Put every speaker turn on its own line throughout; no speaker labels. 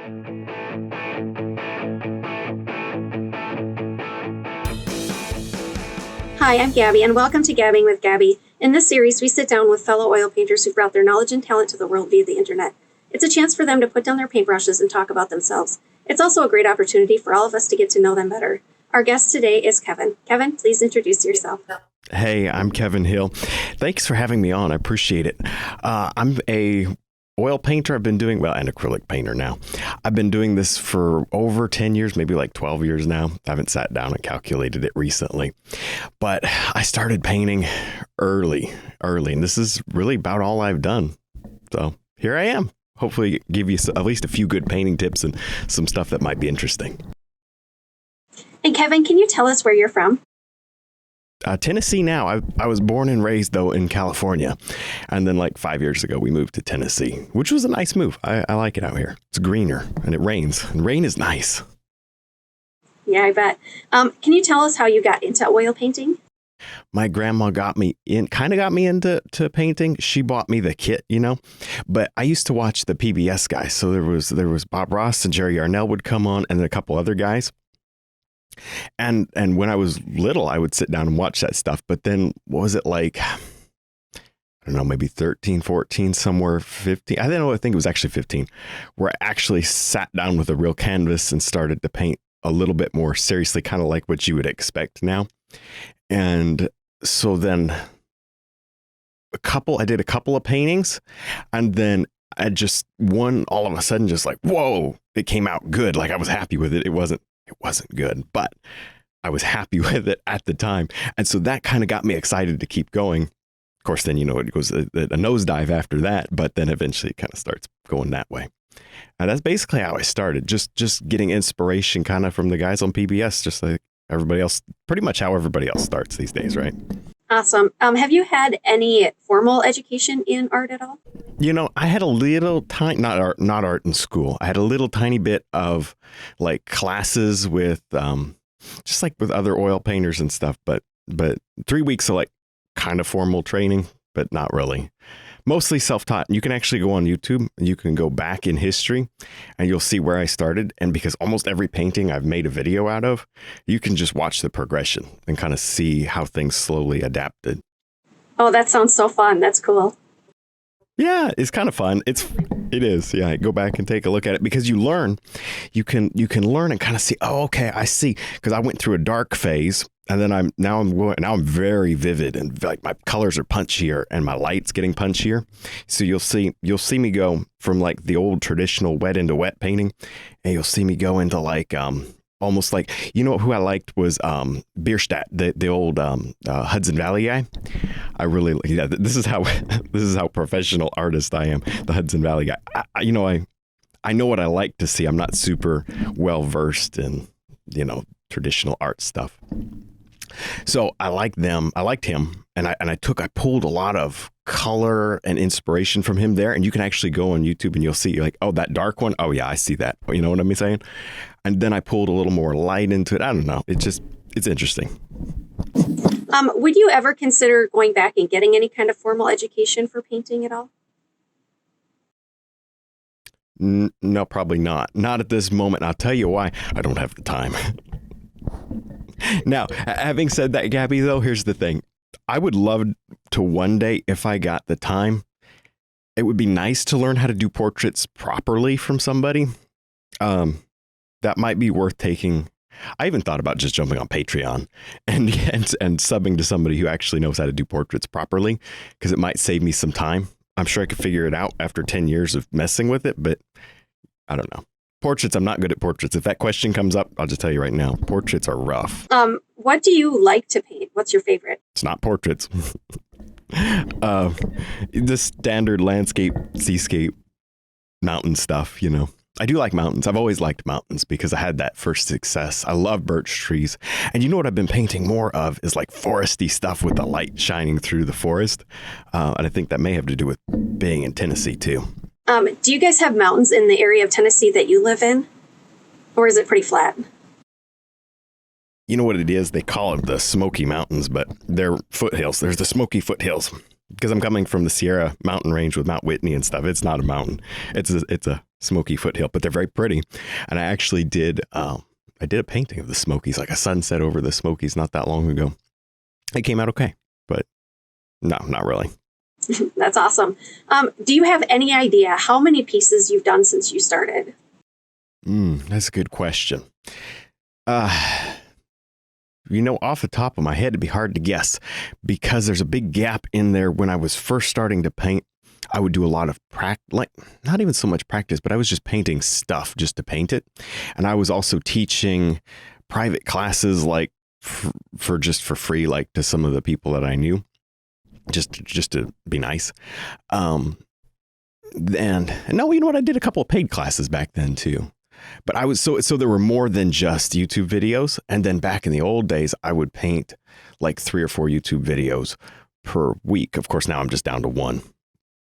Hi, I'm Gabi, and welcome to Gabbing with Gabi. In this series, we sit down with fellow oil painters who brought their knowledge and talent to the world via the internet. It's a chance for them to put down their paintbrushes and talk about themselves. It's also a great opportunity for all of us to get to know them better. Our guest today is Kevin. Kevin, please introduce yourself.
Hey, I'm Kevin Hill. Thanks for having me on. I appreciate it. I'm a oil painter. I've been doing, an acrylic painter now. I've been doing this for over 10 years, maybe like 12 years now. I haven't sat down and calculated it recently. But I started painting early, and this is really about all I've done. So here I am. Hopefully give you at least a few good painting tips and some stuff that might be interesting.
And Kevin, can you tell us where you're from?
Tennessee now. I was born and raised, though, in California. And then like 5 years ago, we moved to Tennessee, which was a nice move. I like it out here. It's greener and it rains. And rain is nice.
Yeah, I bet. Can you tell us how you got into oil painting?
My grandma got me into painting. She bought me the kit, but I used to watch the PBS guys. So there was Bob Ross and Jerry Yarnell would come on, and then a couple other guys. And when I was little, I would sit down and watch that stuff. But then what was it like? I don't know, maybe 13, 14, somewhere 15. I don't know. I think it was actually 15, where I actually sat down with a real canvas and started to paint a little bit more seriously, kind of like what you would expect now. And so then I did a couple of paintings, and then I just all of a sudden just like, whoa, it came out good. Like I was happy with it. It wasn't good, but I was happy with it at the time. And so that kind of got me excited to keep going. Of course, then, it goes a nosedive after that, but then eventually it kind of starts going that way. And that's basically how I started, just getting inspiration kind of from the guys on PBS, just like everybody else, pretty much how everybody else starts these days, right?
Awesome. Have you had any formal education in art at all?
I had a little tiny, not art in school. I had a little tiny bit of like classes with, just like with other oil painters and stuff, but 3 weeks of like kind of formal training, but not really. Mostly self-taught. You can actually go on YouTube and you can go back in history and you'll see where I started. And because almost every painting I've made a video out of, you can just watch the progression and kind of see how things slowly adapted.
Oh, that sounds so fun. That's cool.
Yeah, it's kind of fun. It is. Yeah, go back and take a look at it because you learn. You can learn and kind of see, oh, okay, I see. Because I went through a dark phase. And then I'm very vivid and like my colors are punchier and my light's getting punchier. So you'll see me go from like the old traditional wet into wet painting, and you'll see me go into like almost like who I liked was Bierstadt, the old Hudson Valley guy. I really this is how professional artist I am. The Hudson Valley guy. I know what I like to see. I'm not super well versed in traditional art stuff. So I liked them. I liked him, and I pulled a lot of color and inspiration from him there. And you can actually go on YouTube and you'll see like, oh, that dark one. Oh yeah, I see that. You know what I'm saying? And then I pulled a little more light into it. I don't know. It's interesting.
Would you ever consider going back and getting any kind of formal education for painting at all?
No, probably not. Not at this moment. I'll tell you why. I don't have the time. Now, having said that, Gabi, though, here's the thing. I would love to one day, if I got the time, it would be nice to learn how to do portraits properly from somebody. That might be worth taking. I even thought about just jumping on Patreon and subbing to somebody who actually knows how to do portraits properly, because it might save me some time. I'm sure I could figure it out after 10 years of messing with it, but I don't know. Portraits, I'm not good at portraits. If that question comes up, I'll just tell you right now, portraits are rough.
What do you like to paint? What's your favorite?
It's not portraits. The standard landscape, seascape, mountain stuff, I do like mountains. I've always liked mountains because I had that first success. I love birch trees. And you know what I've been painting more of is like foresty stuff with the light shining through the forest. And I think that may have to do with being in Tennessee too.
Do you guys have mountains in the area of Tennessee that you live in? Or is it pretty flat?
You know what it is? They call it the Smoky Mountains, but they're foothills. There's the Smoky Foothills. Because I'm coming from the Sierra mountain range with Mount Whitney and stuff. It's not a mountain. It's a Smoky foothill, but they're very pretty. And I actually did, I did a painting of the Smokies, like a sunset over the Smokies not that long ago. It came out okay, but no, not really.
That's awesome. Do you have any idea how many pieces you've done since you started?
That's a good question. Off the top of my head, it'd be hard to guess because there's a big gap in there. When I was first starting to paint, I would do a lot of not even so much practice, but I was just painting stuff just to paint it. And I was also teaching private classes, like for free, like to some of the people that I knew, just to be nice. And no, you know what? I did a couple of paid classes back then too. But I was so there were more than just YouTube videos. And then back in the old days, I would paint like 3 or 4 YouTube videos per week. Of course, now I'm just down to one.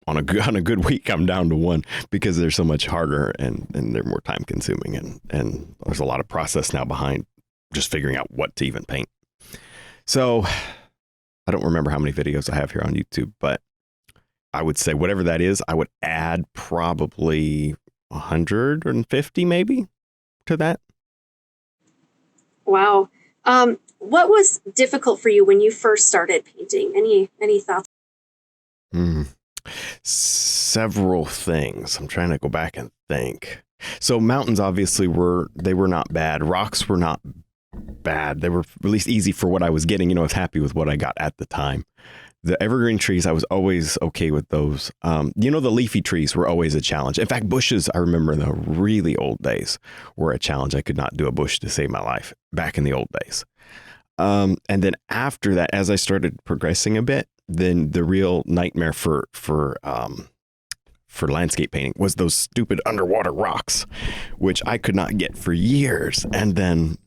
On a good week, I'm down to one because they're so much harder and they're more time consuming. And there's a lot of process now behind just figuring out what to even paint. So I don't remember how many videos I have here on YouTube, but I would say whatever that is, I would add probably 150 maybe to that.
Wow. What was difficult for you when you first started painting? Any thoughts?
Several things. I'm trying to go back and think. So mountains obviously were not bad. Rocks were not bad. They were at least easy for what I was getting. I was happy with what I got at the time. The evergreen trees, I was always okay with those. The leafy trees were always a challenge. In fact, bushes, I remember in the really old days, were a challenge. I could not do a bush to save my life back in the old days. And then after that, as I started progressing a bit, then the real nightmare for landscape painting was those stupid underwater rocks, which I could not get for years. And then,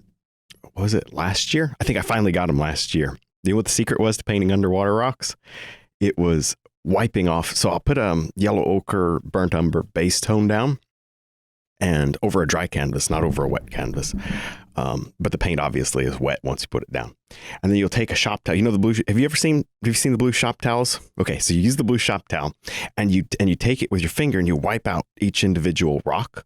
was it last year? I think I finally got them last year. You know what the secret was to painting underwater rocks? It was wiping off. So I'll put a yellow ochre burnt umber base tone down and over a dry canvas, not over a wet canvas. But the paint obviously is wet once you put it down. And then you'll take a shop towel. The blue, have you seen the blue shop towels? Okay. So you use the blue shop towel and you take it with your finger and you wipe out each individual rock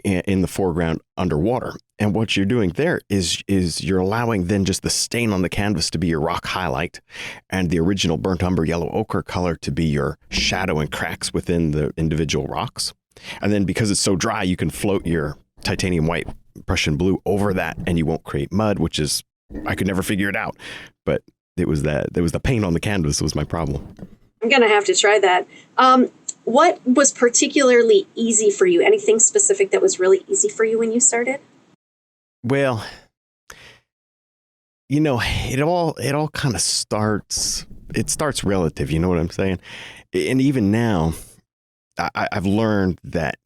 in the foreground underwater. And what you're doing there is you're allowing then just the stain on the canvas to be your rock highlight and the original burnt umber yellow ochre color to be your shadow and cracks within the individual rocks. And then because it's so dry, you can float your titanium white Prussian blue over that and you won't create mud, which is, I could never figure it out. But it was the paint on the canvas was my problem.
I'm going to have to try that. What was particularly easy for you? Anything specific that was really easy for you when you started?
Well, it all kind of starts relative. You know what I'm saying? And even now, I've learned that,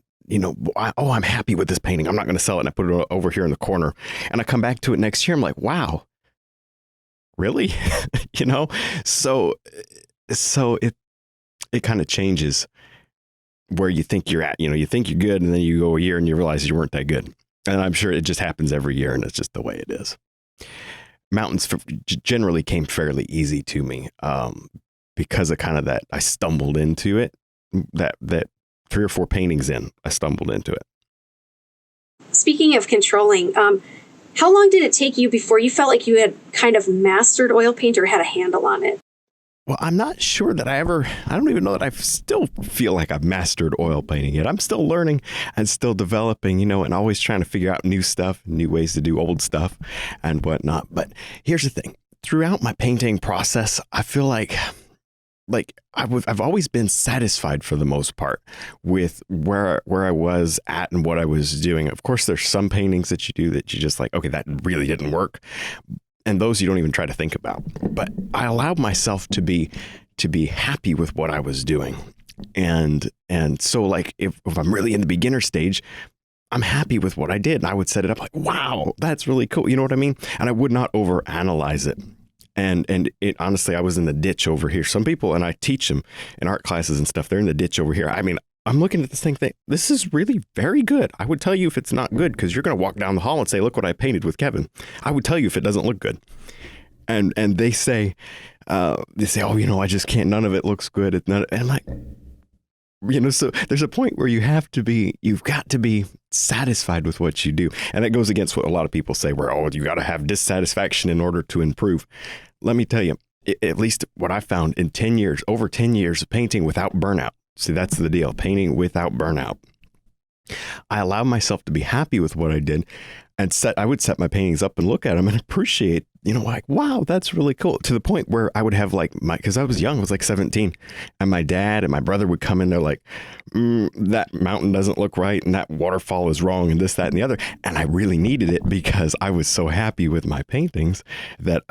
I'm happy with this painting. I'm not going to sell it. And I put it over here in the corner and I come back to it next year. I'm like, wow, really? So it kind of changes where you think you're at. You think you're good and then you go a year and you realize you weren't that good. And I'm sure it just happens every year and it's just the way it is. Mountains generally came fairly easy to me because of kind of that. I stumbled into it. That 3 or 4 paintings in, I stumbled into it.
Speaking of controlling, how long did it take you before you felt like you had kind of mastered oil paint or had a handle on it?
Well, I'm not sure that I don't even know that I still feel like I've mastered oil painting yet. I'm still learning and still developing, and always trying to figure out new stuff, new ways to do old stuff and whatnot. But here's the thing. Throughout my painting process, I feel like I've always been satisfied for the most part with where I was at and what I was doing. Of course, there's some paintings that you do that you just like, okay, that really didn't work. And those you don't even try to think about. But I allowed myself to be happy with what I was doing. And so like if I'm really in the beginner stage, I'm happy with what I did. And I would set it up like, wow, that's really cool. You know what I mean? And I would not overanalyze it. And it honestly, I was in the ditch over here. Some people, and I teach them in art classes and stuff, they're in the ditch over here. I mean, I'm looking at this thing, this is really very good. I would tell you if it's not good, because you're going to walk down the hall and say, look what I painted with Kevin. I would tell you if it doesn't look good. And they say, oh, I just can't, none of it looks good. And I'm like, So there's a point where you've got to be satisfied with what you do. And that goes against what a lot of people say, where, oh, you got to have dissatisfaction in order to improve. Let me tell you, at least what I found in 10 years, over 10 years of painting without burnout. See, that's the deal, painting without burnout. I allowed myself to be happy with what I did, and I would set my paintings up and look at them and appreciate, like, wow, that's really cool. To the point where I would have because I was young, I was like 17, and my dad and my brother would come in, they're like, that mountain doesn't look right, and that waterfall is wrong, and this, that, and the other. And I really needed it because I was so happy with my paintings that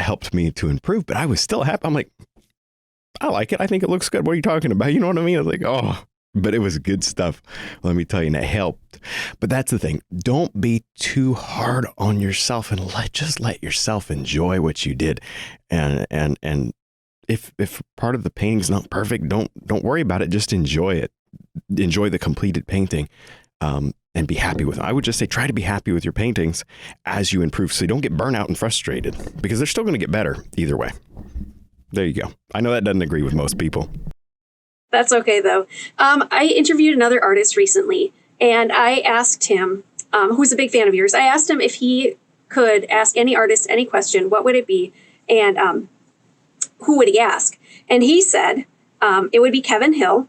helped me to improve. But I was still happy. I'm like, I like it. I think it looks good. What are you talking about? You know what I mean? I was like, oh. But it was good stuff, let me tell you, and it helped. But that's the thing. Don't be too hard on yourself, and just let yourself enjoy what you did. And if part of the painting's not perfect, don't worry about it. Just enjoy it. Enjoy the completed painting, and be happy with it. I would just say try to be happy with your paintings as you improve, so you don't get burnt out and frustrated, because they're still going to get better either way. There you go. I know that doesn't agree with most people.
That's okay, though. I interviewed another artist recently, and I asked him, who's a big fan of yours, I asked him if he could ask any artist any question, what would it be, and who would he ask? And he said it would be Kevin Hill,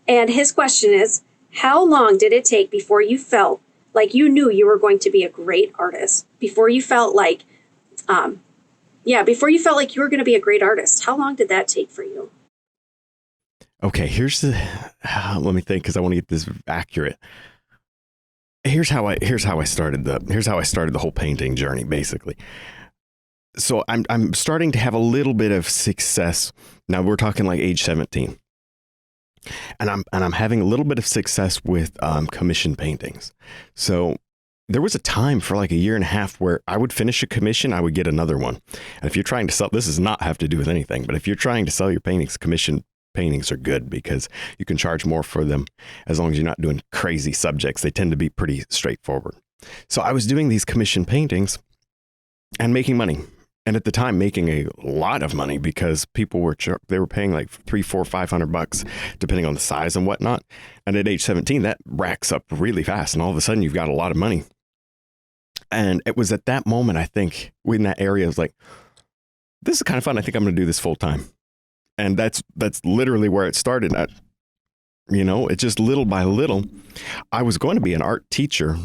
and his question is, how long did it take before you felt like you knew you were going to be a great artist? Before you felt like, before you felt like you were going to be a great artist, how long did that take for you?
Okay, let me think, because I want to get this accurate. Here's how I started the whole painting journey, basically. So I'm starting to have a little bit of success. Now we're talking like age 17. And I'm having a little bit of success with commission paintings. So there was a time for like a year and a half where I would finish a commission, I would get another one. And if you're trying to sell, this does not have to do with anything, but if you're trying to sell your paintings, commission paintings are good because you can charge more for them as long as you're not doing crazy subjects. They tend to be pretty straightforward. So I was doing these commission paintings and making money. And at the time, making a lot of money because people were paying like $300, $400, $500, depending on the size and whatnot. And at age 17, that racks up really fast. And all of a sudden, you've got a lot of money. And it was at that moment, I think, in that area, I was like, this is kind of fun. I think I'm going to do this full time. And that's literally where it started at. It's just little by little. I was going to be an art teacher,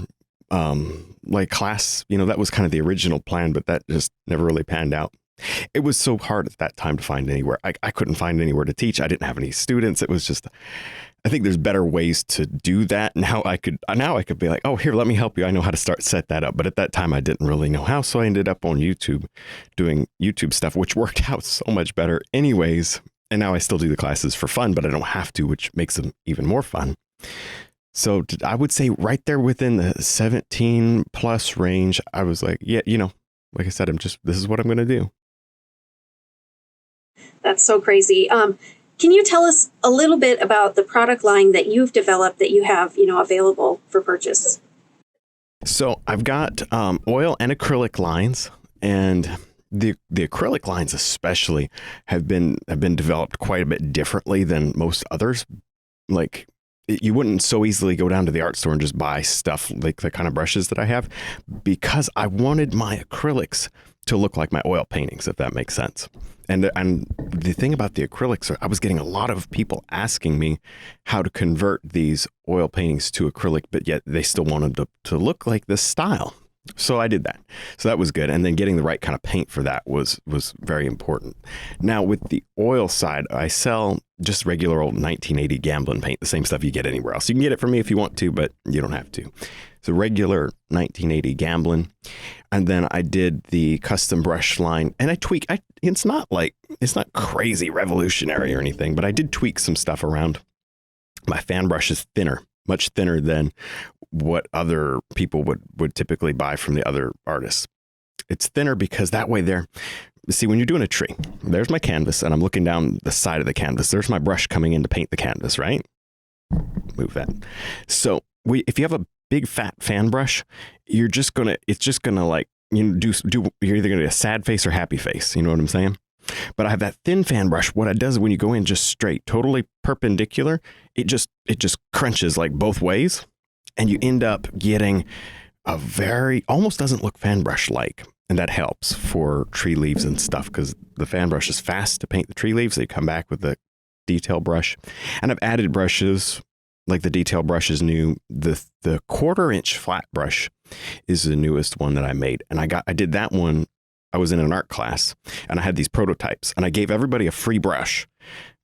like class, that was kind of the original plan, but that just never really panned out. It was so hard at that time to find anywhere. I couldn't find anywhere to teach. I didn't have any students. It was just, I think there's better ways to do that. Now I could be like, oh, here, let me help you. I know how to set that up. But at that time, I didn't really know how. So I ended up on YouTube doing YouTube stuff, which worked out so much better anyways. And now I still do the classes for fun, but I don't have to, which makes them even more fun. So I would say right there within the 17 plus range, I was like, yeah, like I said, this is what I'm going to do.
That's so crazy. Can you tell us a little bit about the product line that you've developed that you have, available for purchase?
So I've got oil and acrylic lines, and the acrylic lines especially have been developed quite a bit differently than most others. Like, you wouldn't so easily go down to the art store and just buy stuff like the kind of brushes that I have, because I wanted my acrylics to look like my oil paintings, if that makes sense. And the thing about the acrylics, I was getting a lot of people asking me how to convert these oil paintings to acrylic, but yet they still wanted to look like this style. So I did that. So that was good. And then getting the right kind of paint for that was very important. Now with the oil side, I sell just regular old 1980 Gamblin paint, the same stuff you get anywhere else. You can get it from me if you want to, but you don't have to. So regular 1980 Gamblin. And then I did the custom brush line, and I tweak. It's not crazy revolutionary or anything, but I did tweak some stuff around. My fan brush is thinner, much thinner than what other people would typically buy from the other artists. It's thinner because that way see, when you're doing a tree, there's my canvas and I'm looking down the side of the canvas. There's my brush coming in to paint the canvas, right? Move that. So if you have a big fat fan brush, it's just gonna like, you're either gonna do a sad face or happy face. You know what I'm saying? But I have that thin fan brush. What it does when you go in just straight, totally perpendicular, it just crunches like both ways. And you end up getting a almost doesn't look fan brush like. And that helps for tree leaves and stuff because the fan brush is fast to paint the tree leaves. They come back with the detail brush. And I've added brushes, like the detail brush is new. The 1/4 inch flat brush is the newest one that I made. And I did that one. I was in an art class and I had these prototypes and I gave everybody a free brush.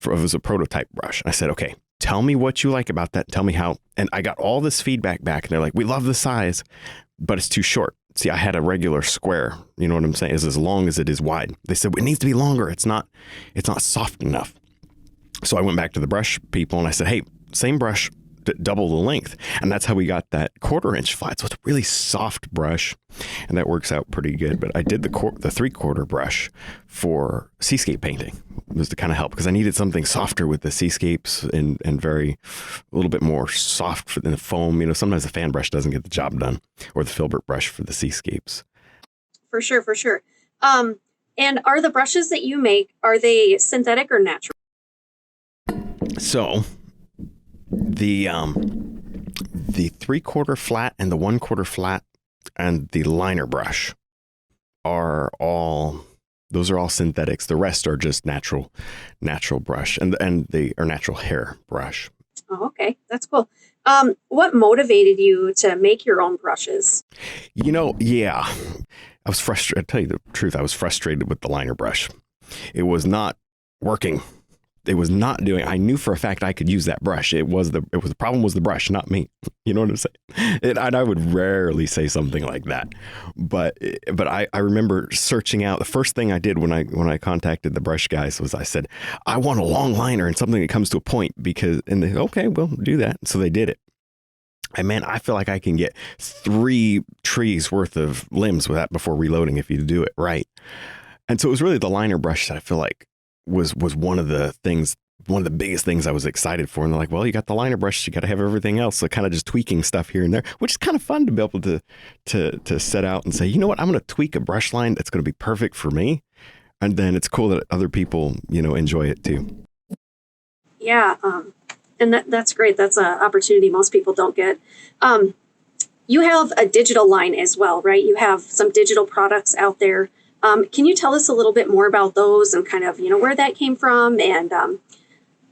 It was a prototype brush. And I said, okay, tell me what you like about that. Tell me how. And I got all this feedback back and they're like, we love the size, but it's too short. See, I had a regular square, you know what I'm saying? It's as long as it is wide. They said, it needs to be longer. It's not soft enough. So I went back to the brush people and I said, hey, same brush, double the length. And that's how we got that 1/4 inch flat. So it's a really soft brush and that works out pretty good. But I did the 3/4 brush for seascape painting. It was to kind of help because I needed something softer with the seascapes and a little bit more soft than the foam. You know, sometimes the fan brush doesn't get the job done or the filbert brush for the seascapes.
For sure, for sure. And are the brushes that you make, are they synthetic or natural?
So the 3/4 flat and the 1/4 flat and the liner brush those are all synthetics. The rest are just natural brush and they are natural hair brush.
Oh, okay. That's cool. What motivated you to make your own brushes?
Yeah, I was frustrated. I'll tell you the truth. I was frustrated with the liner brush. It was not working. It was not doing. I knew for a fact I could use that brush. The problem was the brush, not me. You know what I'm saying? And I would rarely say something like that. But I remember searching out. The first thing I did when I contacted the brush guys was I said, I want a long liner and something that comes to a point and they, okay, we'll do that. So they did it. And man, I feel like I can get 3 trees worth of limbs with that before reloading if you do it right. And so it was really the liner brush that I feel like was one of the biggest things I was excited for. And they're like, well, you got the liner brush, you got to have everything else. So kind of just tweaking stuff here and there, which is kind of fun to be able to set out and say, you know what, I'm going to tweak a brush line that's going to be perfect for me. And then it's cool that other people, enjoy it too.
Yeah. And that's great. That's an opportunity most people don't get. You have a digital line as well, right? You have some digital products out there. Can you tell us a little bit more about those and kind of, where that came from and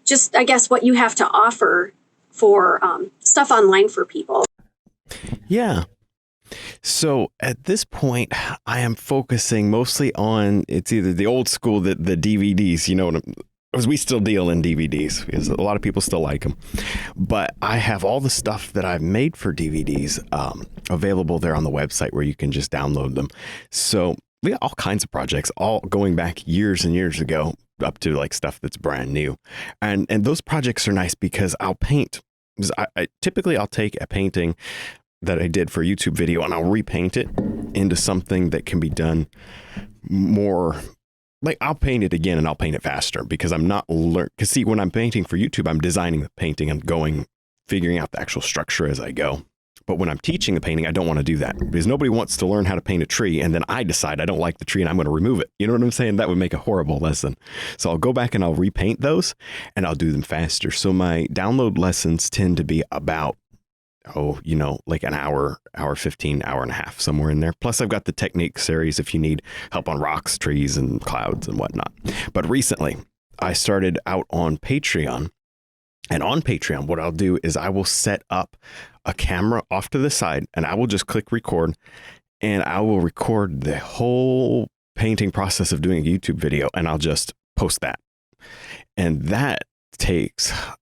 just, I guess, what you have to offer for stuff online for people?
Yeah. So at this point, I am focusing mostly on, it's either the old school, the DVDs, because we still deal in DVDs because a lot of people still like them. But I have all the stuff that I've made for DVDs available there on the website where you can just download them. So we got all kinds of projects, all going back years and years ago, up to like stuff that's brand new. And those projects are nice because I'll paint. Typically I'll take a painting that I did for a YouTube video and I'll repaint it into something that can be done more. Like I'll paint it again and I'll paint it faster because I'm not because see, when I'm painting for YouTube, I'm designing the painting and figuring out the actual structure as I go. But when I'm teaching the painting, I don't want to do that because nobody wants to learn how to paint a tree. And then I decide I don't like the tree and I'm going to remove it. You know what I'm saying? That would make a horrible lesson. So I'll go back and I'll repaint those and I'll do them faster. So my download lessons tend to be about, like an hour 15, hour and a half, somewhere in there. Plus I've got the technique series if you need help on rocks, trees, and clouds and whatnot. But recently I started out on Patreon. And on Patreon, what I'll do is I will set up a camera off to the side and I will just click record and I will record the whole painting process of doing a YouTube video and I'll just post that. And that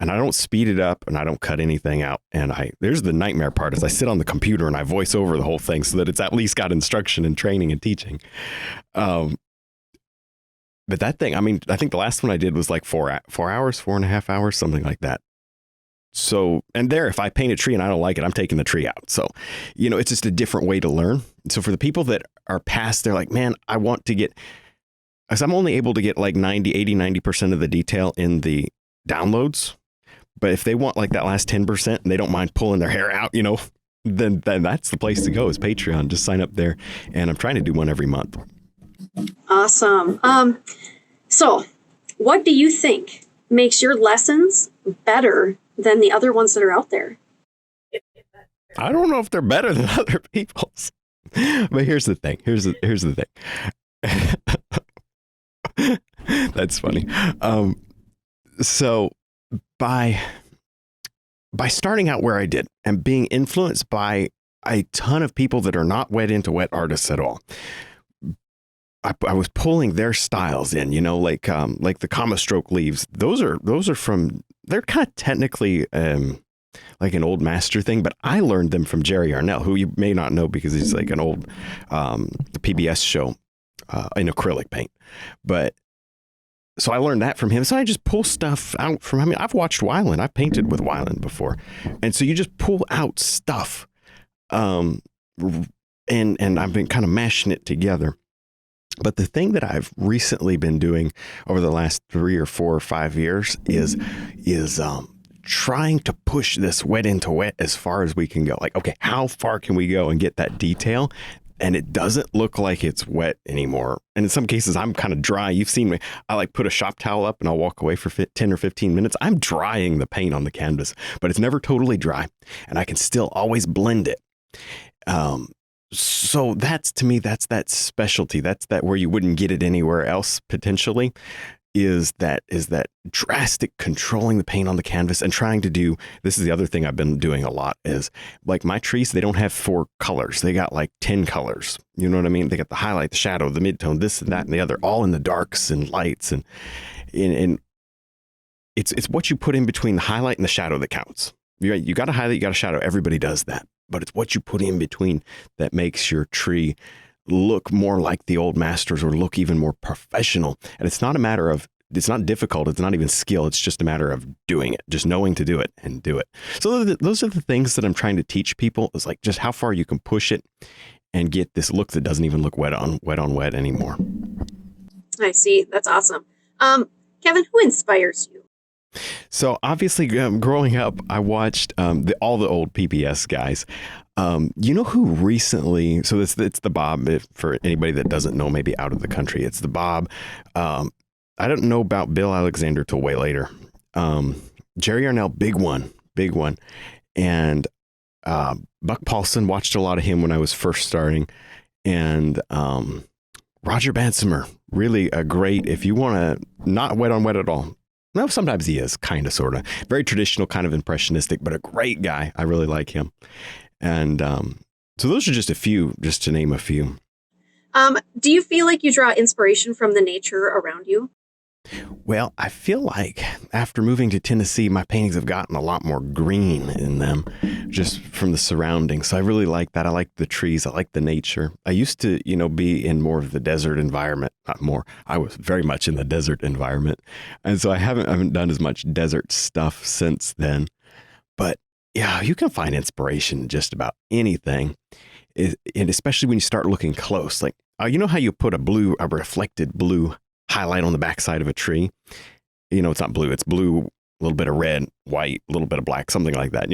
and I don't speed it up and I don't cut anything out. And there's the nightmare part is I sit on the computer and I voice over the whole thing so that it's at least got instruction and training and teaching. But that thing, I think the last one I did was like 4.5 hours, something like that. So, and if I paint a tree and I don't like it, I'm taking the tree out. So, it's just a different way to learn. So for the people that are past, they're like, man, I want to get, because I'm only able to get like 90% of the detail in the downloads. But if they want like that last 10% and they don't mind pulling their hair out, then that's the place to go is Patreon. Just sign up there. And I'm trying to do one every month.
Awesome. So, what do you think makes your lessons better than the other ones that are out there?
I don't know if they're better than other people's. But here's the thing. Here's the thing. That's funny. So by starting out where I did and being influenced by a ton of people that are not wet into wet artists at all, I was pulling their styles in, like the comma stroke leaves. Those are from, they're kind of technically like an old master thing, but I learned them from Jerry Arnell, who you may not know because he's like an old PBS show in acrylic paint. But so I learned that from him. So I just pull stuff out from, I've watched Weiland. I've painted with Weiland before. And so you just pull out stuff and I've been kind of mashing it together. But the thing that I've recently been doing over the last 3 or 4 or 5 years is trying to push this wet into wet as far as we can go. Like, okay, how far can we go and get that detail? And it doesn't look like it's wet anymore. And in some cases, I'm kind of dry. You've seen me. I like put a shop towel up and I'll walk away for 10 or 15 minutes. I'm drying the paint on the canvas, but it's never totally dry. And I can still always blend it. So that's, to me, that's that specialty. That's that where you wouldn't get it anywhere else potentially, is that drastic controlling the paint on the canvas and trying to do, this is the other thing I've been doing a lot, is like my trees, they don't have 4 colors. They got like 10 colors. You know what I mean? They got the highlight, the shadow, the midtone, this and that and the other, all in the darks and lights. And it's what you put in between the highlight and the shadow that counts. You got a highlight, you got a shadow. Everybody does that. But it's what you put in between that makes your tree look more like the old masters or look even more professional. And it's not a matter of, it's not difficult. It's not even skill. It's just a matter of doing it, just knowing to do it and do it. So those are the things that I'm trying to teach people, is like just how far you can push it and get this look that doesn't even look wet on wet anymore.
I see. That's awesome. Kevin, who inspires you?
So obviously, growing up, I watched all the old PBS guys. You know who recently? So it's the Bob. For anybody that doesn't know, maybe out of the country, it's the Bob. I don't know about Bill Alexander till way later. Jerry Arnell, big one, and Buck Paulson, watched a lot of him when I was first starting, and Roger Bansimer, really a great. If you want to not wet on wet at all. No, sometimes he is, kind of, sort of. Very traditional, kind of impressionistic, but a great guy. I really like him. And so those are just a few, just to name a few.
Do you feel like you draw inspiration from the nature around you?
Well, I feel like after moving to Tennessee, my paintings have gotten a lot more green in them, just from the surroundings. So I really like that. I like the trees. I like the nature. I used to, be in more of the desert environment. Not more. I was very much in the desert environment. And so I haven't done as much desert stuff since then. But yeah, you can find inspiration in just about anything. And especially when you start looking close. Like, you know how you put a reflected blue highlight on the backside of a tree? It's not blue, it's blue, a little bit of red, white, a little bit of black, something like that.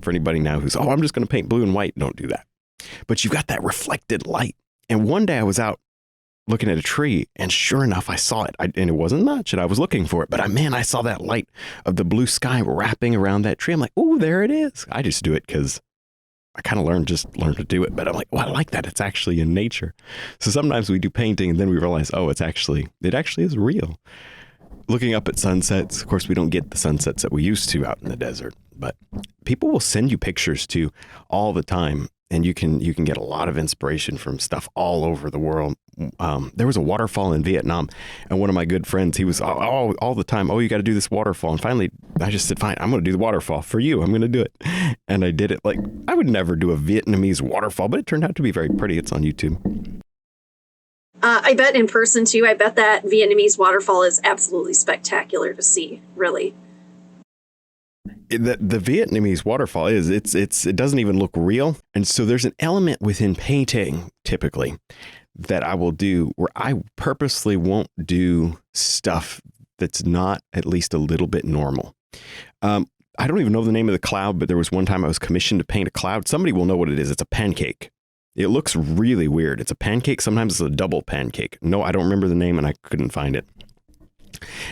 For anybody now who's, I'm just going to paint blue and white, don't do that. But you've got that reflected light. And one day I was out looking at a tree, and sure enough, I saw it. And it wasn't much, and I was looking for it. But I saw that light of the blue sky wrapping around that tree. I'm like, oh, there it is. I just do it because I kind of learned to do it, but I'm like, I like that. It's actually in nature. So sometimes we do painting and then we realize, it actually is real. Looking up at sunsets. Of course, we don't get the sunsets that we used to out in the desert, but people will send you pictures too all the time. And you can get a lot of inspiration from stuff all over the world. There was a waterfall in Vietnam, and one of my good friends, he was all the time, you got to do this waterfall. And finally, I just said, fine, I'm going to do the waterfall for you. I'm going to do it. And I did it. Like, I would never do a Vietnamese waterfall, but it turned out to be very pretty. It's on YouTube.
I bet in person too. I bet that Vietnamese waterfall is absolutely spectacular to see, really.
The Vietnamese waterfall it doesn't even look real. And so there's an element within painting typically that I will do where I purposely won't do stuff that's not at least a little bit normal. I don't even know the name of the cloud, but there was one time I was commissioned to paint a cloud. Somebody will know what it is. It's a pancake. It looks really weird. It's a pancake. Sometimes it's a double pancake. No, I don't remember the name and I couldn't find it.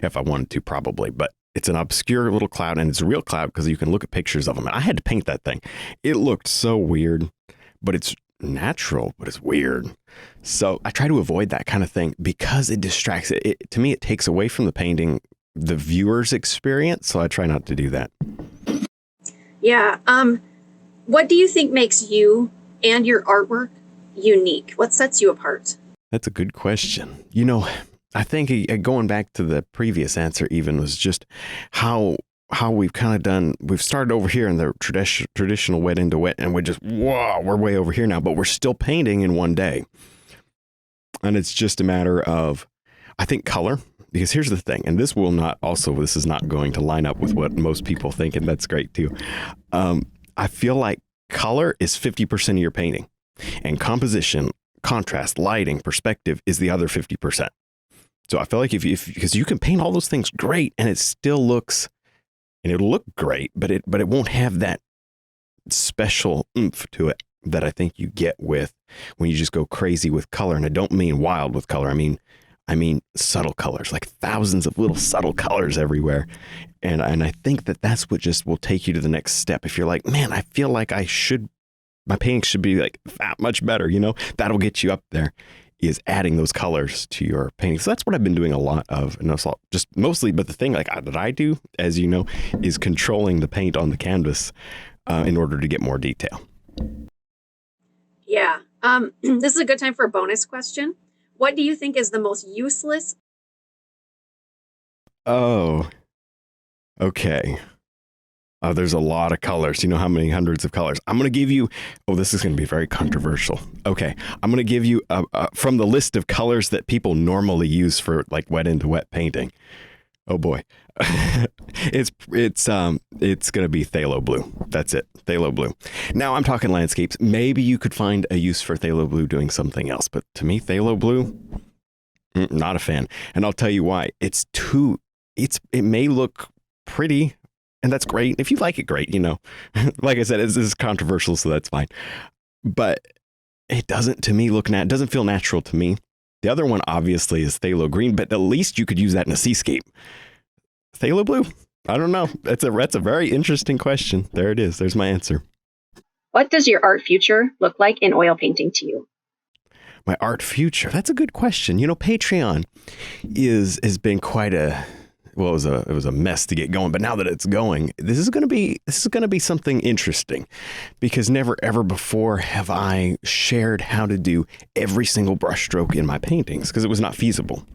if I wanted to, probably. But it's an obscure little cloud, and it's a real cloud because you can look at pictures of them. And I had to paint that thing. It looked so weird, but it's natural, but it's weird. So I try to avoid that kind of thing because it distracts it. To me, it takes away from the painting, the viewer's experience. So I try not to do that.
Yeah. What do you think makes you and your artwork unique? What sets you apart?
That's a good question. I think going back to the previous answer even was just how we've kind of we've started over here in the traditional wet into wet, and we're way over here now, but we're still painting in one day. And it's just a matter of, I think, color, because here's the thing, and this is not going to line up with what most people think, and that's great too. I feel like color is 50% of your painting, and composition, contrast, lighting, perspective is the other 50%. So I feel like because you can paint all those things great, and it still looks, and it'll look great, but it won't have that special oomph to it that I think you get with when you just go crazy with color. And I don't mean wild with color. I mean subtle colors, like thousands of little subtle colors everywhere. And I think that's what just will take you to the next step. If you're like, man, I feel like my painting should be like that much better, that'll get you up there, is adding those colors to your painting. So that's what I've been doing a lot of, and that's just mostly, but the thing that I do, as you know, is controlling the paint on the canvas in order to get more detail.
Yeah. This is a good time for a bonus question. What do you think is the most useless?
Oh, okay. There's a lot of colors. You know how many hundreds of colors? I'm going to give you, this is going to be very controversial. Okay. I'm going to give you from the list of colors that people normally use for like wet into wet painting. Oh boy. It's going to be phthalo blue. That's it. Phthalo blue. Now I'm talking landscapes. Maybe you could find a use for phthalo blue doing something else, but to me, phthalo blue, not a fan. And I'll tell you why. It may look pretty, and that's great. If you like it, great. Like I said, this is controversial, so that's fine. But it doesn't, to me, it doesn't feel natural to me. The other one, obviously, is phthalo green, but at least you could use that in a seascape. Phthalo blue? I don't know. That's a very interesting question. There it is. There's my answer.
What does your art future look like in oil painting to you?
My art future? That's a good question. Patreon has been quite a... Well, it was a mess to get going, but now that it's going, this is going to be something interesting, because never ever before have I shared how to do every single brushstroke in my paintings, because it was not feasible,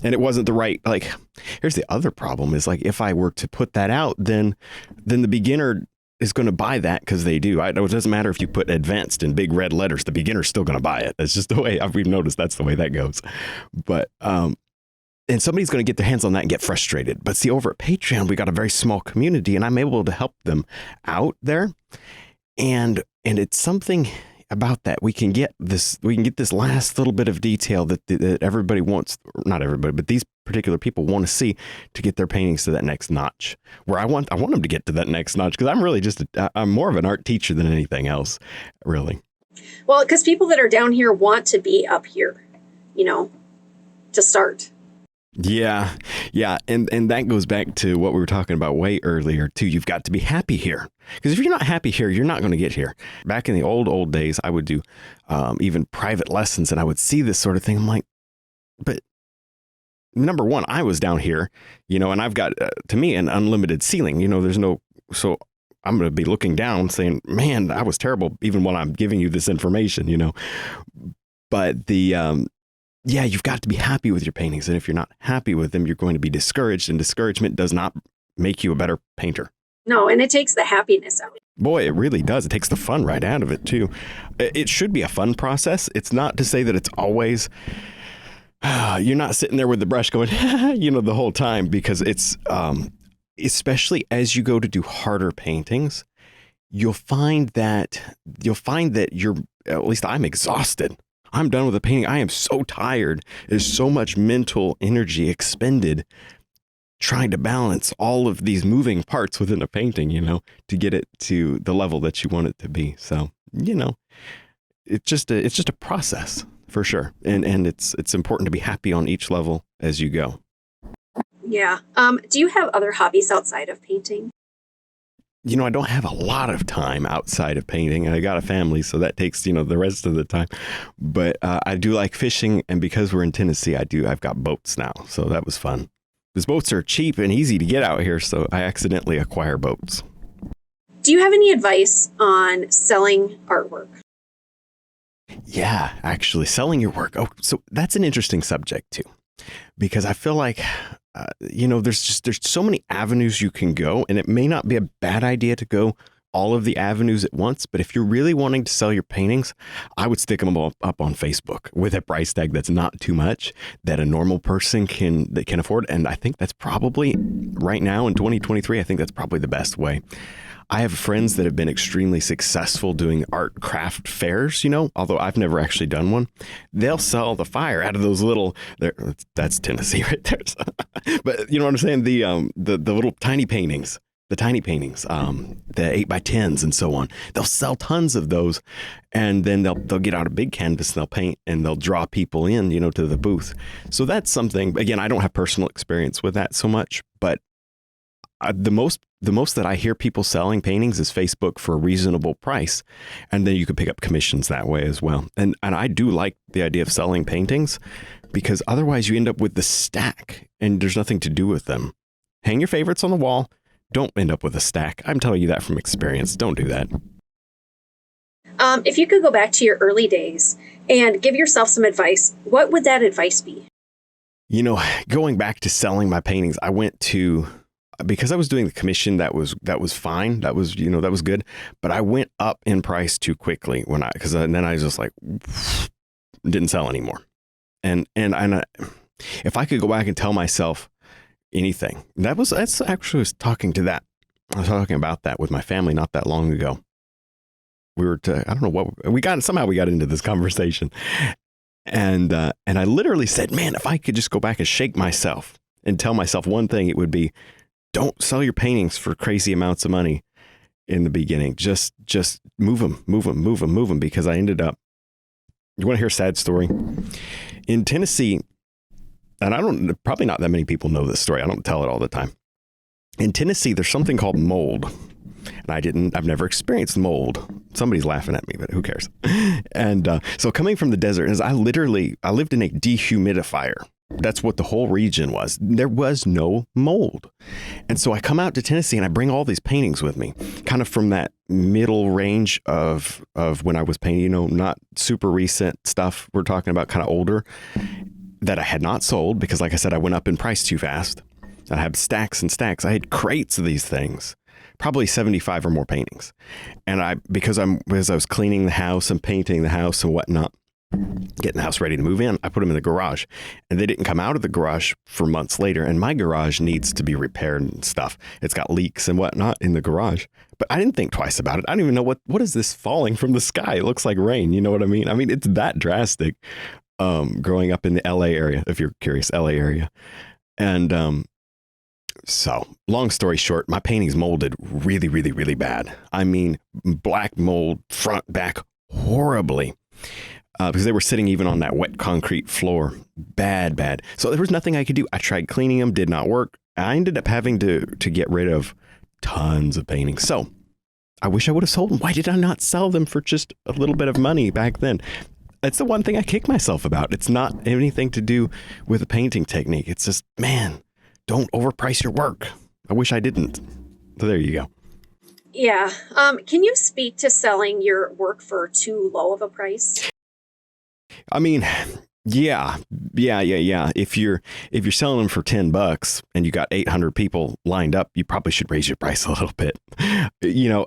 and it wasn't the right. Like, here's the other problem: is like if I were to put that out, then the beginner is going to buy that because they do. It doesn't matter if you put advanced in big red letters; the beginner's still going to buy it. That's just the way we've noticed. That's the way that goes, but. And somebody's going to get their hands on that and get frustrated. But see, over at Patreon, we got a very small community, and I'm able to help them out there. And it's something about that. We can get this last little bit of detail that everybody wants, not everybody, but these particular people want to see to get their paintings to that next notch. Where I want them to get to that next notch, because I'm really I'm more of an art teacher than anything else, really.
Well, because people that are down here want to be up here, to start.
Yeah. And that goes back to what we were talking about way earlier, too. You've got to be happy here, because if you're not happy here, you're not going to get here. Back in the old days, I would do even private lessons, and I would see this sort of thing. I'm like, but number one, I was down here, and I've got, to me, an unlimited ceiling. So I'm going to be looking down saying, man, I was terrible, even when I'm giving you this information, But yeah, you've got to be happy with your paintings. And if you're not happy with them, you're going to be discouraged. And discouragement does not make you a better painter.
No, and it takes the happiness out.
Boy, it really does. It takes the fun right out of it, too. It should be a fun process. It's not to say that it's always... you're not sitting there with the brush going, the whole time. Because it's... especially as you go to do harder paintings, you'll find that you're... At least I'm exhausted. I'm done with the painting. I am so tired. There's so much mental energy expended trying to balance all of these moving parts within a painting, to get it to the level that you want it to be. So, it's just a process for sure. And it's important to be happy on each level as you go.
Yeah. Do you have other hobbies outside of painting?
I don't have a lot of time outside of painting, and I got a family, so that takes, the rest of the time. But I do like fishing, and because we're in Tennessee, I've got boats now, so that was fun. These boats are cheap and easy to get out here, so I accidentally acquire boats.
Do you have any advice on selling artwork?
Yeah, actually, selling your work. Oh, so that's an interesting subject too, because I feel like, there's so many avenues you can go, and it may not be a bad idea to go all of the avenues at once. But if you're really wanting to sell your paintings, I would stick them all up on Facebook with a price tag that's not too much, that a normal person can afford. And I think that's probably right now in 2023. I think that's probably the best way. I have friends that have been extremely successful doing art craft fairs, although I've never actually done one. They'll sell the fire out of those little, that's Tennessee right there. But you know what I'm saying? The little tiny paintings, the 8x10s and so on. They'll sell tons of those, and then they'll get out a big canvas and they'll paint, and they'll draw people in, to the booth. So that's something, again, I don't have personal experience with that so much, but the most that I hear people selling paintings is Facebook for a reasonable price. And then you could pick up commissions that way as well. And I do like the idea of selling paintings, because otherwise you end up with the stack and there's nothing to do with them. Hang your favorites on the wall. Don't end up with a stack. I'm telling you that from experience. Don't do that.
If you could go back to your early days and give yourself some advice, what would that advice be?
Going back to selling my paintings, I went to, because I was doing the commission, that was fine. That was, that was good. But I went up in price too quickly because then I was just like, didn't sell anymore. And if I could go back and tell myself anything, that's actually was talking to that. I was talking about that with my family not that long ago. I don't know what we got into this conversation. And I literally said, man, if I could just go back and shake myself and tell myself one thing, it would be, don't sell your paintings for crazy amounts of money in the beginning. Just move them, because I ended up, you want to hear a sad story? In Tennessee, and probably not that many people know this story. I don't tell it all the time. In Tennessee, there's something called mold. And I've never experienced mold. Somebody's laughing at me, but who cares? And so coming from the desert, I lived in a dehumidifier. That's what the whole region was. There was no mold. And so I come out to Tennessee and I bring all these paintings with me, kind of from that middle range of when I was painting, not super recent stuff. We're talking about kind of older, that I had not sold because, like I said, I went up in price too fast. I had stacks and stacks. I had crates of these things, probably 75 or more paintings. And as I was cleaning the house and painting the house and whatnot, getting the house ready to move in, I put them in the garage, and they didn't come out of the garage for months later. And my garage needs to be repaired and stuff. It's got leaks and whatnot in the garage, but I didn't think twice about it. I don't even know what is this falling from the sky? It looks like rain. You know what I mean? I mean, it's that drastic. Growing up in the LA area, if you're curious, LA area. And, so long story short, my paintings molded really, really, really bad. I mean, black mold, front, back, horribly. Because they were sitting even on that wet concrete floor. Bad. So there was nothing I could do. I tried cleaning them, did not work. I ended up having to get rid of tons of paintings. So I wish I would have sold them. Why did I not sell them for just a little bit of money back then? That's the one thing I kick myself about. It's not anything to do with the painting technique. It's just, man, don't overprice your work. I wish I didn't. So there you go.
Yeah. Can you speak to selling your work for too low of a price?
I mean, yeah. If you're selling them for $10 and you got 800 people lined up, you probably should raise your price a little bit. I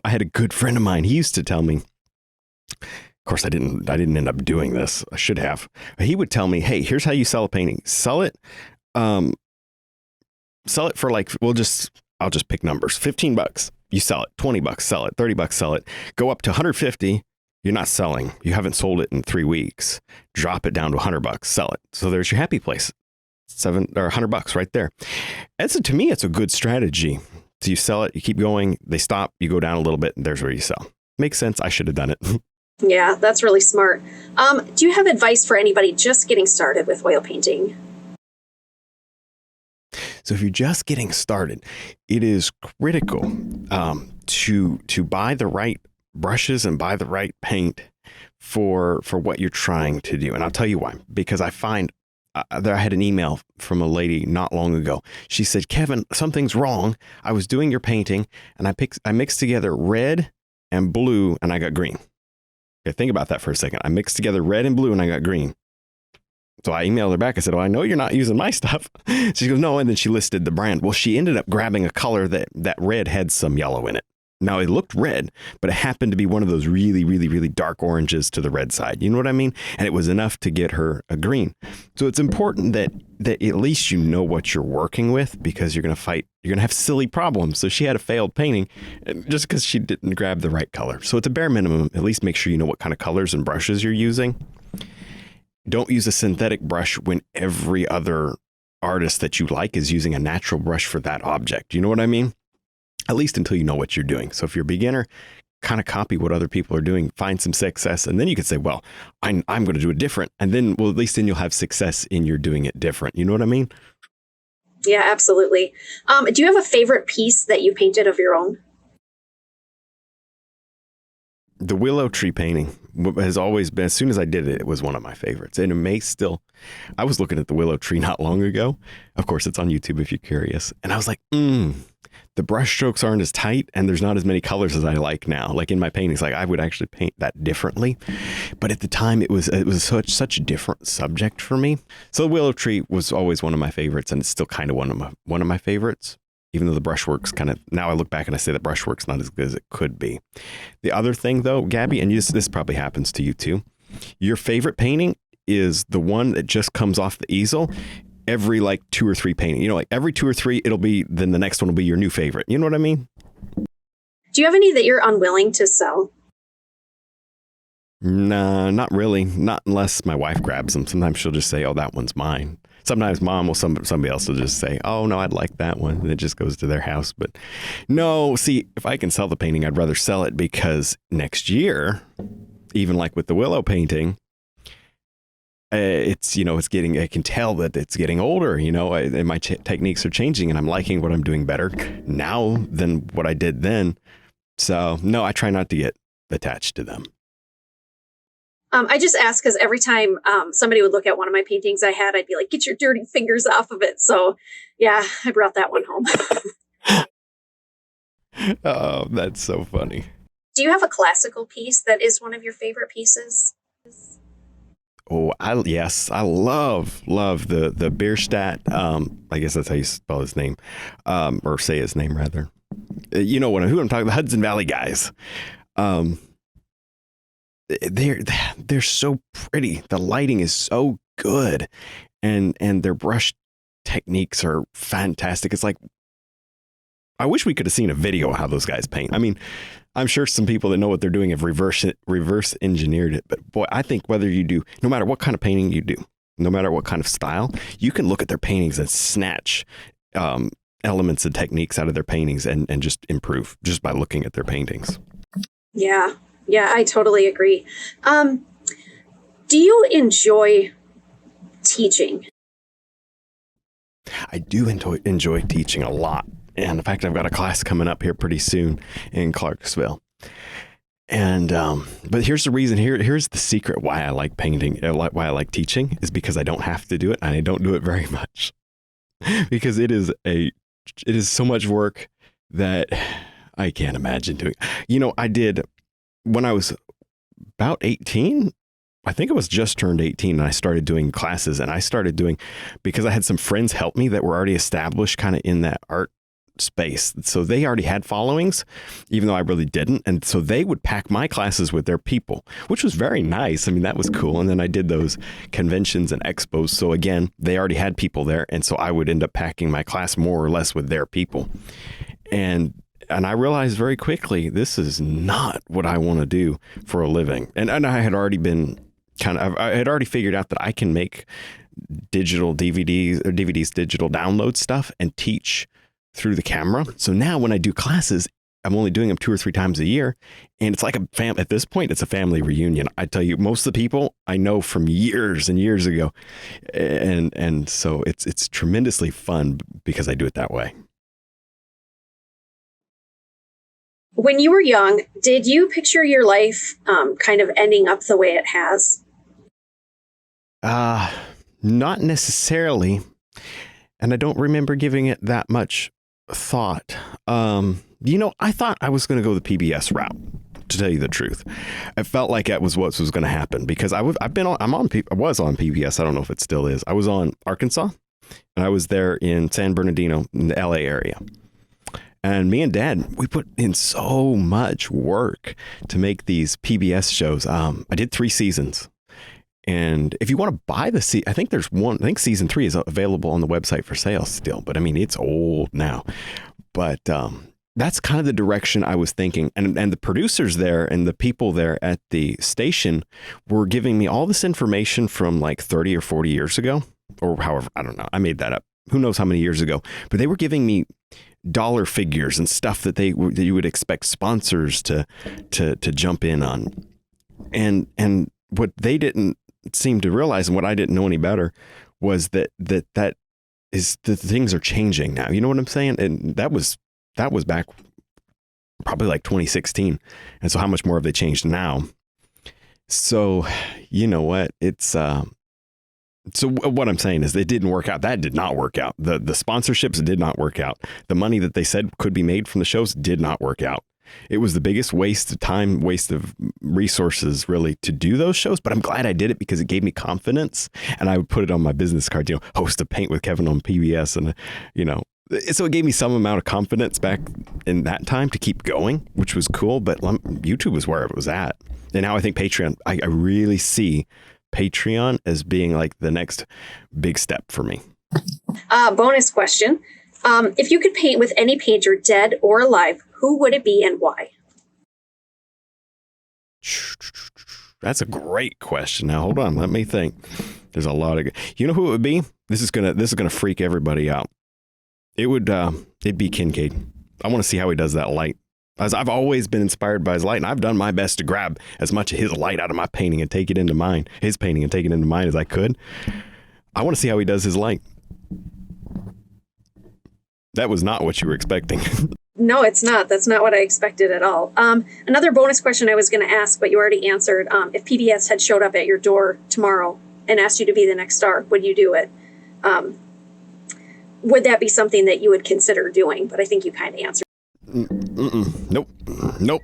had a good friend of mine. He used to tell me, of course, I didn't end up doing this. I should have. He would tell me, hey, here's how you sell a painting. Sell it for I'll just pick numbers. $15. You sell it. $20. Sell it. $30. Sell it. Go up to 150. You're not selling. You haven't sold it in 3 weeks. Drop it down to $100. Sell it. So there's your happy place. $100 right there. To me, it's a good strategy. So you sell it, you keep going, they stop, you go down a little bit, and there's where you sell. Makes sense. I should have done it.
Yeah, that's really smart. Do you have advice for anybody just getting started with oil painting?
So if you're just getting started, it is critical to buy the right brushes and buy the right paint for what you're trying to do. And I'll tell you why, because I find I had an email from a lady not long ago. She said, Kevin, something's wrong. I was doing your painting and I mixed together red and blue and I got green. Okay, think about that for a second. I mixed together red and blue and I got green. So I emailed her back. I said, oh, I know you're not using my stuff. She goes, no. And then she listed the brand. Well, she ended up grabbing a color that red had some yellow in it. Now, it looked red, but it happened to be one of those really, really, really dark oranges to the red side. You know what I mean? And it was enough to get her a green. So it's important that at least you know what you're working with, because you're going to have silly problems. So she had a failed painting just because she didn't grab the right color. So it's a bare minimum. At least make sure you know what kind of colors and brushes you're using. Don't use a synthetic brush when every other artist that you like is using a natural brush for that object. You know what I mean? At least until you know what you're doing. So if you're a beginner, kind of copy what other people are doing, find some success, and then you can say, well, I'm going to do it different. And then, well, at least then you'll have success in your doing it different. You know what I mean?
Yeah, absolutely. Do you have a favorite piece that you painted of your own?
The willow tree painting has always been, as soon as I did it, it was one of my favorites. And it may still, I was looking at the willow tree not long ago. Of course, it's on YouTube if you're curious. And I was like, the brush strokes aren't as tight and there's not as many colors as I like now. Like in my paintings, like I would actually paint that differently. But at the time it was such a different subject for me. So the willow tree was always one of my favorites, and it's still kind of one of my favorites, even though the brushwork's kind of, now I look back and I say the brushwork's not as good as it could be. The other thing though, Gabby, and this probably happens to you too, your favorite painting is the one that just comes off the easel every like 2 or 3 painting. You know, like every 2 or 3, then the next one will be your new favorite. You know what I mean?
Do you have any that you're unwilling to sell?
Nah, not really. Not unless my wife grabs them. Sometimes she'll just say, oh, that one's mine. Sometimes mom will, somebody else will just say, oh, no, I'd like that one. And it just goes to their house. But no, see, if I can sell the painting, I'd rather sell it, because next year, even like with the willow painting, it's, you know, it's getting, I can tell that it's getting older, you know, and my techniques are changing, and I'm liking what I'm doing better now than what I did then. So no, I try not to get attached to them.
I just asked because every time somebody would look at one of my paintings I'd be like, get your dirty fingers off of it. So yeah, I brought that one home.
Oh, that's so funny.
Do you have a classical piece that is one of your favorite pieces?
Oh, yes, I love the Bierstadt. I guess that's how you spell his name, or say his name rather. You know who I'm talking about? The Hudson Valley guys. They're so pretty. The lighting is so good, and their brush techniques are fantastic. It's like, I wish we could have seen a video of how those guys paint. I mean, I'm sure some people that know what they're doing have reverse engineered it. But boy, I think whether you do, no matter what kind of painting you do, no matter what kind of style, you can look at their paintings and snatch elements and techniques out of their paintings and just improve just by looking at their paintings.
Yeah, I totally agree. Do you enjoy teaching?
I do enjoy teaching a lot. And in fact, I've got a class coming up here pretty soon in Clarksville. And but here's the reason. Here's the secret why I like painting, why I like teaching, is because I don't have to do it, and I don't do it very much, because it is so much work that I can't imagine doing. You know, I did when I was about 18. I think I was just turned 18, and I started doing classes, and I started doing, because I had some friends help me that were already established kind of in that art space. So they already had followings, even though I really didn't. And so they would pack my classes with their people, which was very nice. I mean, that was cool. And then I did those conventions and expos. So again, they already had people there. And so I would end up packing my class more or less with their people. And I realized very quickly, this is not what I want to do for a living. And I had already been I had already figured out that I can make digital DVDs, digital download stuff and teach through the camera. So now when I do classes, I'm only doing them 2 or 3 times a year. And it's like at this point, it's a family reunion. I tell you, most of the people I know from years and years ago. And so it's tremendously fun because I do it that way.
When you were young, did you picture your life kind of ending up the way it has?
Not necessarily. And I don't remember giving it that much thought. I thought I was going to go the PBS route, to tell you the truth. I felt like that was what was going to happen because I was on PBS. I don't know if it still is. I was on Arkansas, and I was there in San Bernardino in the LA area. And me and Dad, we put in so much work to make these PBS shows. I did 3 seasons. And if you want to buy I think there's one, I think season 3 is available on the website for sale still, but I mean, it's old now. But that's kind of the direction I was thinking. And the producers there and the people there at the station were giving me all this information from like 30 or 40 years ago, or however, I don't know. I made that up. Who knows how many years ago, but they were giving me dollar figures and stuff that that you would expect sponsors to jump in on. And what they didn't seem to realize, and what I didn't know any better, was that is the things are changing now. You know what I'm saying? And that was back probably like 2016. And so how much more have they changed now? So you know what? It's so what I'm saying is it didn't work out. That did not work out. The sponsorships did not work out. The money that they said could be made from the shows did not work out. It was the biggest waste of time, waste of resources, really, to do those shows. But I'm glad I did it because it gave me confidence. And I would put it on my business card, host a Paint with Kevin on PBS. And, so it gave me some amount of confidence back in that time to keep going, which was cool. But YouTube was where it was at. And now I think Patreon, I really see Patreon as being like the next big step for me.
Bonus question. If you could paint with any painter, dead or alive, who would it be and why?
That's a great question. Now, hold on. Let me think. There's a lot of, you know who it would be? This is gonna freak everybody out. It'd be Kincaid. I want to see how he does that light. As I've always been inspired by his light, and I've done my best to grab as much of his light out of my painting and take it into mine, his painting and take it into mine as I could. I want to see how he does his light. That was not what you were expecting.
No, it's not. That's not what I expected at all. Another bonus question I was going to ask, but you already answered. If PBS had showed up at your door tomorrow and asked you to be the next star, would you do it? Would that be something that you would consider doing? But I think you kind of answered.
Nope.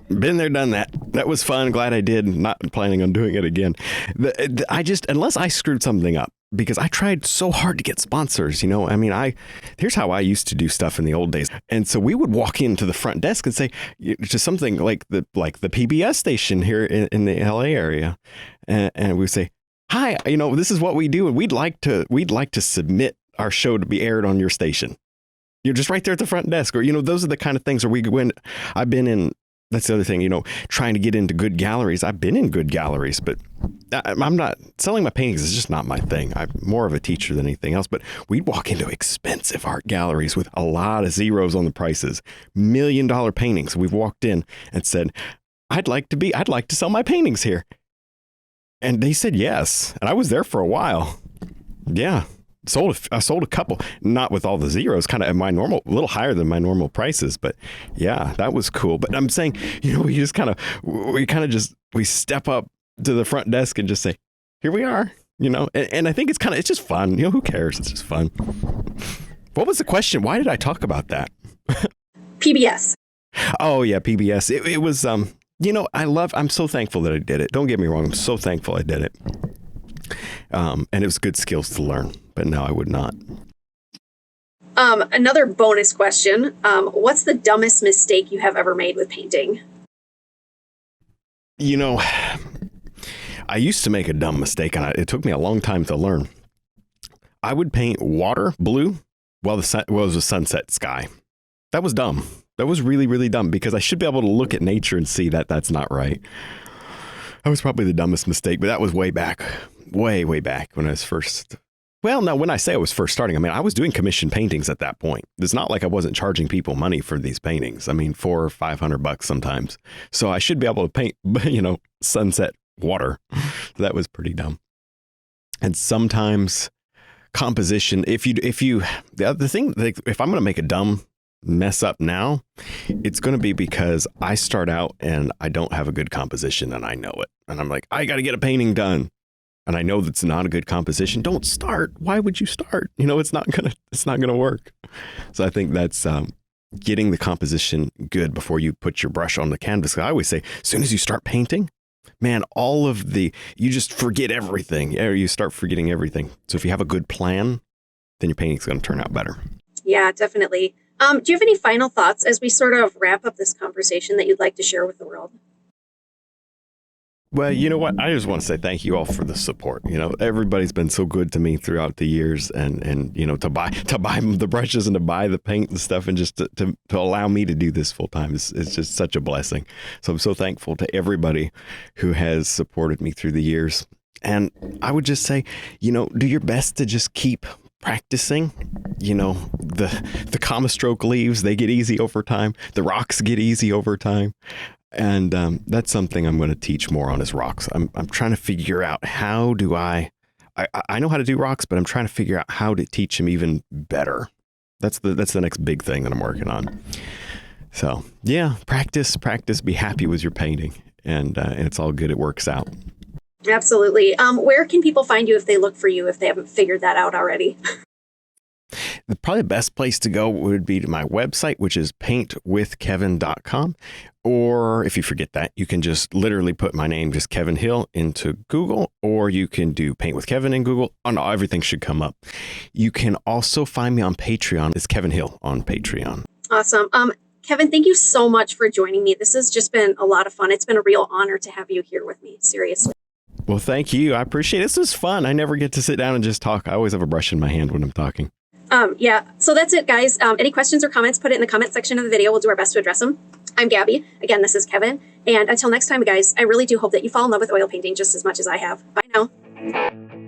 Been there, done that. That was fun. Glad I did. Not planning on doing it again. Unless I screwed something up, because I tried so hard to get sponsors, I mean, here's how I used to do stuff in the old days. And so we would walk into the front desk and say to something like the PBS station here in the LA area. And we would say, hi, this is what we do. And we'd like to submit our show to be aired on your station. You're just right there at the front desk, or, those are the kind of things where I've been in. That's the other thing, trying to get into good galleries. I've been in good galleries, but I'm not selling my paintings is just not my thing. I'm more of a teacher than anything else, but we'd walk into expensive art galleries with a lot of zeros on the prices, $1 million paintings. We've walked in and said, I'd like to sell my paintings here. And they said yes. And I was there for a while. Yeah. I sold a couple, not with all the zeros, kind of at my normal, a little higher than my normal prices, but yeah, that was cool. But I'm saying, we step up to the front desk and just say, here we are, and I think it's just fun. Who cares? It's just fun. What was the question? Why did I talk about that?
PBS.
Oh yeah, PBS. It was, I'm so thankful that I did it. Don't get me wrong. I'm so thankful I did it. And it was good skills to learn, but no, I would not.
Another bonus question. What's the dumbest mistake you have ever made with painting?
I used to make a dumb mistake, and it took me a long time to learn. I would paint water blue while it was a sunset sky. That was dumb. That was really, really dumb, because I should be able to look at nature and see that that's not right. That was probably the dumbest mistake, but that was way back when I was first Well, no, when I say I was first starting, I mean, I was doing commission paintings at that point. It's not like I wasn't charging people money for these paintings. I mean, $400 or $500 sometimes. So I should be able to paint, sunset water. That was pretty dumb. And sometimes composition, the other thing, like, if I'm going to make a dumb mess up now, it's going to be because I start out and I don't have a good composition and I know it. And I'm like, I got to get a painting done. And I know that's not a good composition. Don't start. Why would you start? It's not gonna work. So I think that's getting the composition good before you put your brush on the canvas. I always say, as soon as you start painting, man, you just forget everything. You start forgetting everything. So if you have a good plan, then your painting's going to turn out better.
Yeah, definitely. Do you have any final thoughts as we sort of wrap up this conversation that you'd like to share with the world?
Well, you know what? I just want to say thank you all for the support. Everybody's been so good to me throughout the years, and to buy the brushes and to buy the paint and stuff, and just to allow me to do this full time is just such a blessing. So I'm so thankful to everybody who has supported me through the years. And I would just say, do your best to just keep practicing. The comma stroke leaves, they get easy over time. The rocks get easy over time. And that's something I'm going to teach more on is rocks. I'm trying to figure out how do I know how to do rocks, but I'm trying to figure out how to teach them even better. That's the next big thing that I'm working on. So yeah, practice, be happy with your painting, and it's all good. It works out.
Absolutely. Where can people find you if they look for you, if they haven't figured that out already?
Probably the best place to go would be to my website, which is paintwithkevin.com. Or if you forget that, you can just literally put my name, just Kevin Hill, into Google, or you can do Paint with Kevin in Google. Oh no, everything should come up. You can also find me on Patreon. It's Kevin Hill on Patreon.
Awesome. Kevin, thank you so much for joining me. This has just been a lot of fun. It's been a real honor to have you here with me. Seriously.
Well, thank you. I appreciate it. This is fun. I never get to sit down and just talk. I always have a brush in my hand when I'm talking.
Yeah, so that's it, guys. Any questions or comments, put it in the comment section of the video. We'll do our best to address them. I'm Gabi. Again, this is Kevin. And until next time, guys, I really do hope that you fall in love with oil painting just as much as I have. Bye now.